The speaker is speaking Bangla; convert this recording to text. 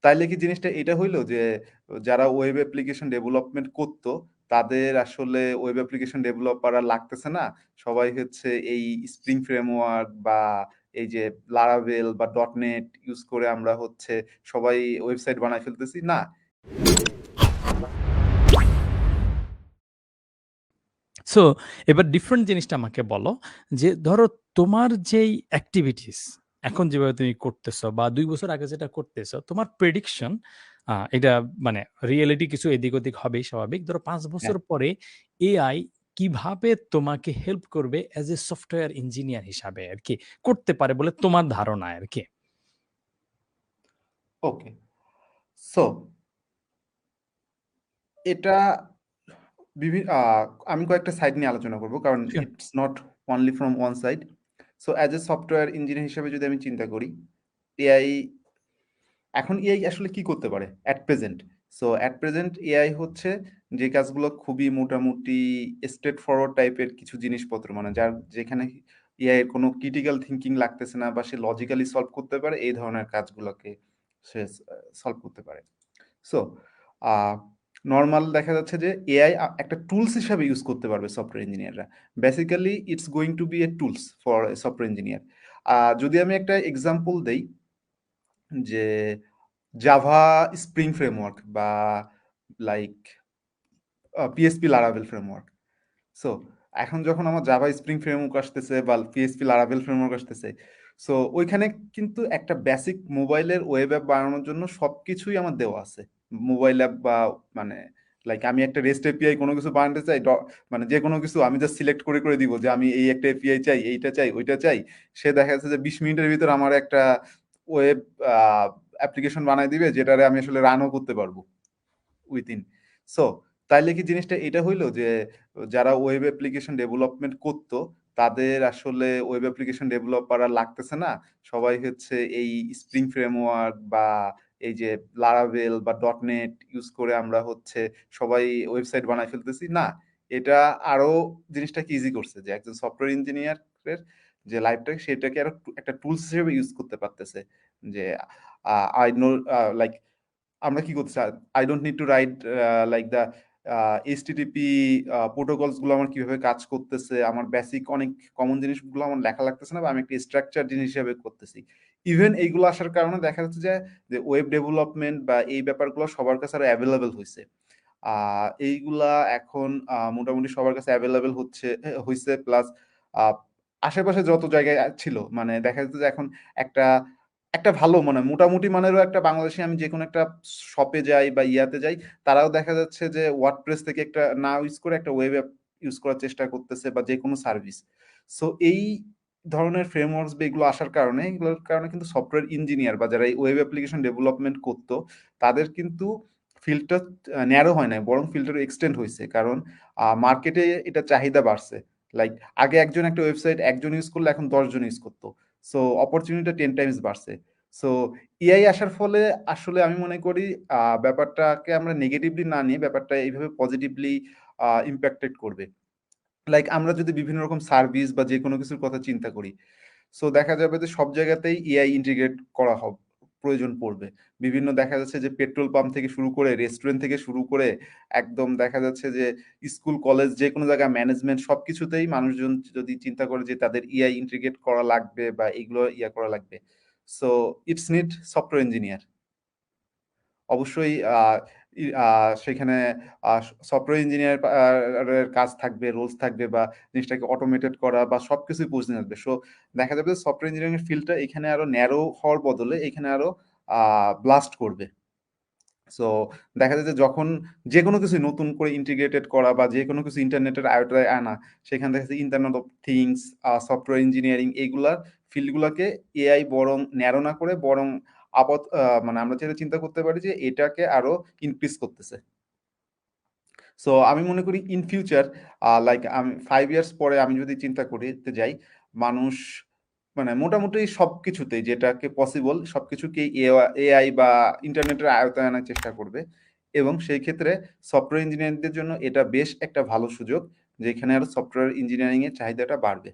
তাইলে কি জিনিসটা এটা হইলো যে যারা ওয়েব অ্যাপ্লিকেশন ডেভেলপমেন্ট করতো তাদের আসলে ওয়েব অ্যাপ্লিকেশন ডেভেলপার আর লাগতেছে না, সবাই হচ্ছে এই স্প্রিং ফ্রেমওয়ার্ক বা এই যে লারাভেল বা ডটনেট ইউজ করে আমরা হচ্ছে সবাই ওয়েবসাইট বানায় ফেলতেছি না। সো এবার ডিফারেন্ট জিনিসটা আমাকে বলো যে ধরো তোমার যেই অ্যাক্টিভিটিস এখন যেভাবে তুমি করতেছো বা ২ বছর আগে যেটা করতেছো তোমার প্রেডিকশন এটা মানে রিয়েলিটি কিছু এদিক ওদিক হবেই স্বাভাবিক। ধরো ৫ বছর হ্যাঁ, পরে এআই কিভাবে তোমাকে হেল্প করবে অ্যাজ এ সফটওয়্যার ইঞ্জিনিয়ার হিসাবে আরকি করতে পারে বলে তোমার ধারণা আরকি? ওকে। সো এটা আমি কয়েকটা সাইড নিয়ে আলোচনা করব, কারণ sure. It's not only from one side. So as a software engineer হিসেবে যদি আমি চিন্তা করি, এআই এখন এআই আসলে কি করতে পারে at present? So at present AI হচ্ছে যে কাজগুলো খুবই মোটামুটি স্ট্রেট ফরওয়ার্ড টাইপের কিছু জিনিসপত্র, মানে যার যেখানে এআই এর কোনো ক্রিটিক্যাল থিঙ্কিং লাগতেছে না বা সে লজিক্যালি সলভ করতে পারে, এই ধরনের কাজগুলোকে সে সলভ করতে পারে। সো নর্মাল দেখা যাচ্ছে যে এআই একটা টুলস হিসাবে ইউজ করতে পারবে সফটওয়্যার ইঞ্জিনিয়াররা। Basically it's going to be a tools for software engineer. যদি আমি একটা এক্সাম্পল দেই, যে জাভা স্প্রিং ফ্রেমওয়ার্ক বা like PSP Laravel framework. So এখন যখন আমার জাভা স্প্রিং ফ্রেমওয়ার্ক আসতেছে বা পিএসপি লারাভেল ফ্রেমওয়ার্ক আসতেছে, সো ওইখানে কিন্তু একটা বেসিক মোবাইলের ওয়েব অ্যাপ বানানোর জন্য সবকিছুই আমার দেওয়া আছে। মোবাইল অ্যাপ বা মানে লাইক আমি একটা রেস্ট এপিআই কোনো কিছু বানাতে চাই, মানে যে কোনো কিছু আমি জাস্ট সিলেক্ট করে করে দিব যে আমি এই একটা এপিআই চাই, এইটা চাই, ওইটা চাই। সে দেখা যাচ্ছে যে ২০ মিনিটের ভিতর আমার একটা ওয়েব অ্যাপ্লিকেশন বানাই দিবে, যেটারে আমি আসলে রানও করতে পারবো উইথিন। সো তাইলে কি জিনিসটা এটা হইলো যে যারা ওয়েব অ্যাপ্লিকেশন ডেভেলপমেন্ট করতো তাদের আসলে ওয়েব অ্যাপ্লিকেশন ডেভেলপার আর লাগতেছে না, সবাই হচ্ছে এই স্প্রিং ফ্রেমওয়ার্ক বা এই যে লারাভেল বা ডটনেট ইউজ করে আমরা হচ্ছে সবাই ওয়েবসাইট বানায় ফেলতেছি না। এটা আরো জিনিসটাকে ইজি করছে, যে একজন সফটওয়্যার ইঞ্জিনিয়ারের যে লাইফটাকে সেটাকে আরো একটা টুলস হিসেবে ইউজ করতে পারতেছে। যে আই নো লাইক আমরা কি করতে চাই, I don't need to right like the HTTP protocols গুলো আমার কিভাবে কাজ করতেছে, আমার বেসিক অনেক কমন জিনিসগুলো আমার লেখা লাগতেছে না, বা আমি একটা স্ট্রাকচার জিনিস হিসেবে করতেছি। ইভেন এইগুলো আসার কারণে দেখা যাচ্ছে যে ওয়েব ডেভেলপমেন্ট বা এই ব্যাপারগুলো সবার কাছে আরো অ্যাভেলেবেল হয়েছে। এইগুলা এখন মোটামুটি সবার কাছে অ্যাভেলেবেল হইছে, প্লাস আশেপাশে যত জায়গায় ছিল, মানে দেখা যাচ্ছে যে এখন একটা একটা ভালো মানে মোটামুটি মানেরও একটা বাংলাদেশে আমি যে কোনো একটা শপে যাই বা ইয়াতে যাই, তারাও দেখা যাচ্ছে যে ওয়ার্ডপ্রেস থেকে একটা না ইউজ করে একটা ওয়েব অ্যাপ ইউজ করার চেষ্টা করতেছে বা যে কোনো সার্ভিস। সো এই ধরনের ফ্রেমওয়ার্কস বা এগুলো আসার কারণে, এগুলোর কারণে কিন্তু সফটওয়্যার ইঞ্জিনিয়ার বা যারা এই ওয়েব অ্যাপ্লিকেশন ডেভেলপমেন্ট করতো তাদের কিন্তু ফিল্ডটা ন্যারো হয় নাই, বরং ফিল্ডটা এক্সটেন্ড হয়েছে, কারণ মার্কেটে এটা চাহিদা বাড়ছে। লাইক আগে একজন একটা ওয়েবসাইট একজন ইউজ করলে এখন ১০ জন ইউজ করতো। সো অপরচুনিটিটা 10 টাইমস বাড়ছে। সো এআই আসার ফলে আসলে আমি মনে করি ব্যাপারটাকে আমরা নেগেটিভলি না নিয়ে ব্যাপারটা এইভাবে পজিটিভলি ইম্প্যাক্টেড করবে। লাইক আমরা যদি বিভিন্ন রকম সার্ভিস বা যে কোনো কিছুর কথা চিন্তা করি, সো দেখা যাবে যে সব জায়গাতেই এআই ইন্টিগ্রেট করা হবে, প্রয়োজন পড়বে। বিভিন্ন দেখা যাচ্ছে যে পেট্রোল পাম্প থেকে শুরু করে রেস্টুরেন্ট থেকে শুরু করে একদম দেখা যাচ্ছে যে স্কুল কলেজ যে কোনো জায়গায় ম্যানেজমেন্ট সবকিছুতেই মানুষজন যদি চিন্তা করে যে তাদের এআই ইন্টিগ্রেট করা লাগবে বা এগুলো ইয়া করা লাগবে, so it's need software engineer. অবশ্যই সেখানে সফটওয়্যার ইঞ্জিনিয়ার এর কাজ থাকবে, রোলস থাকবে, বা জিনিসটাকে অটোমেটেড করা বা সবকিছুই পৌঁছে আসবে। সো দেখা যাবে যে সফটওয়্যার ইঞ্জিনিয়ারিং এর ফিল্ডটা এখানে আরো ন্যারো হওয়ার বদলে এখানে আরো ব্লাস্ট করবে। সো দেখা যায় যে যখন যে কোনো কিছু নতুন করে ইন্টিগ্রেটেড করা বা যে কোনো কিছু ইন্টারনেটের আয়তায় আনা, সেখান থেকে internet of things, software engineering এইগুলার ফিল্ডগুলোকে এআই বরং ন্যারো না করে বরং মানে আমরা যেটা চিন্তা করতে পারি যে এটাকে আরো ইনক্রিজ করতেছে। সো আমি মনে করি ইন ফিউচার লাইক আমি 5 ইয়ার্স পরে আমি যদি চিন্তা করতে যাই, মানুষ মানে মোটামুটি সবকিছুতেই যেটাকে পসিবল সবকিছুকেই এআই বা ইন্টারনেটের আয়তায় আনার চেষ্টা করবে, এবং সেই ক্ষেত্রে সফটওয়্যার ইঞ্জিনিয়ারদের জন্য এটা বেশ একটা ভালো সুযোগ, যেখানে আরো সফটওয়্যার ইঞ্জিনিয়ারিং এর চাহিদাটা বাড়বে।